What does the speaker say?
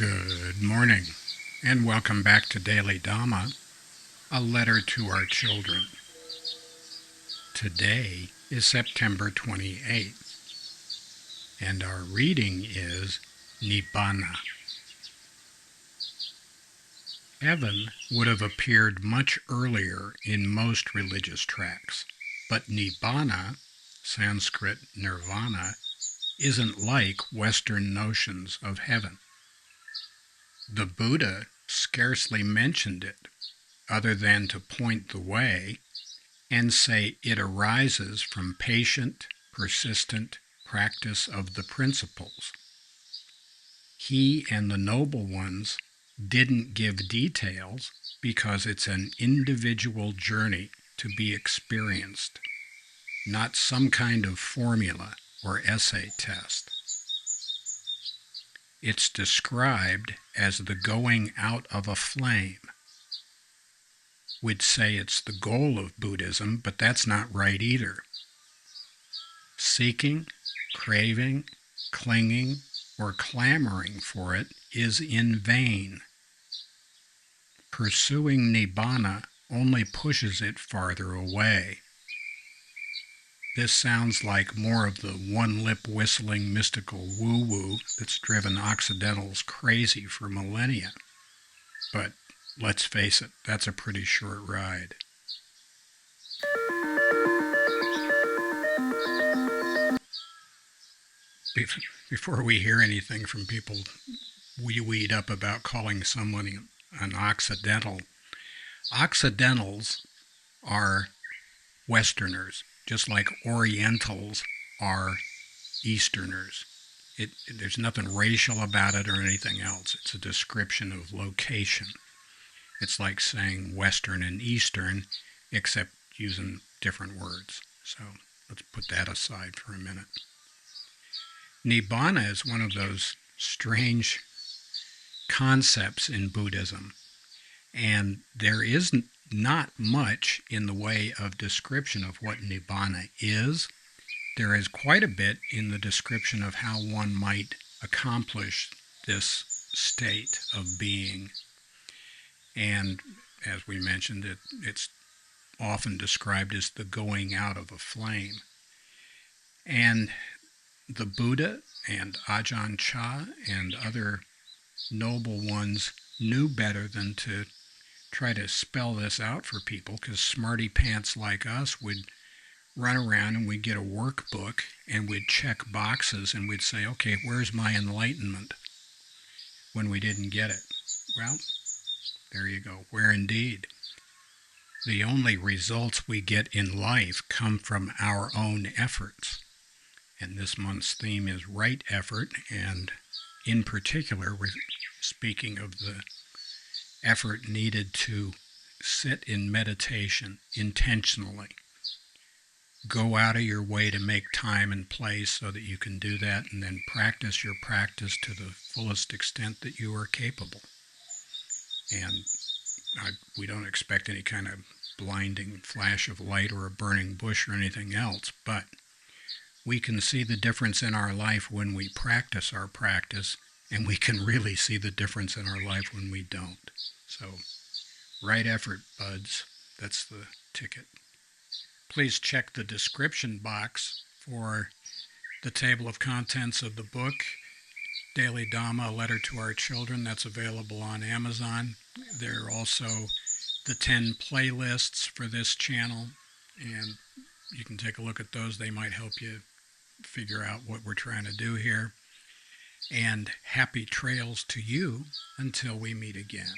Good morning, and welcome back to Daily Dhamma, a letter to our children. Today is September 28th, and our reading is Nibbana. Heaven would have appeared much earlier in most religious tracts, but Nibbana, Sanskrit nirvana, isn't like Western notions of heaven. The Buddha scarcely mentioned it, other than to point the way and say it arises from patient, persistent practice of the principles. He and the noble ones didn't give details because it's an individual journey to be experienced, not some kind of formula or essay test. It's described as the going out of a flame. We'd say it's the goal of Buddhism, but that's not right either. Seeking, craving, clinging, or clamoring for it is in vain. Pursuing Nibbana only pushes it farther away. This sounds like more of the one-lip whistling mystical woo-woo that's driven Occidentals crazy for millennia. But let's face it, that's a pretty short ride. Before we hear anything from people we weed up about calling someone an Occidental, Occidentals are Westerners, just like Orientals are Easterners. There's nothing racial about it or anything else. It's a description of location. It's like saying Western and Eastern, except using different words. So let's put that aside for a minute. Nibbana is one of those strange concepts in Buddhism, and there is not much in the way of description of what Nibbana is. There is quite a bit in the description of how one might accomplish this state of being. And as we mentioned, it's often described as the going out of a flame. And the Buddha and Ajahn Chah and other noble ones knew better than to try to spell this out for people, because smarty pants like us would run around and we'd get a workbook and we'd check boxes and we'd say, okay, where's my enlightenment, when we didn't get it. Well, there you go. Where indeed? The only results we get in life come from our own efforts. And this month's theme is right effort, and in particular, we're speaking of the effort needed to sit in meditation intentionally. Go out of your way to make time and place so that you can do that, and then practice your practice to the fullest extent that you are capable. And we don't expect any kind of blinding flash of light or a burning bush or anything else, but we can see the difference in our life when we practice our practice, and we can really see the difference in our life when we don't. So, right effort, buds. That's the ticket. Please check the description box for the table of contents of the book, Daily Dhamma, A Letter to Our Children. That's available on Amazon. There are also the 10 playlists for this channel, and you can take a look at those. They might help you figure out what we're trying to do here. And happy trails to you until we meet again.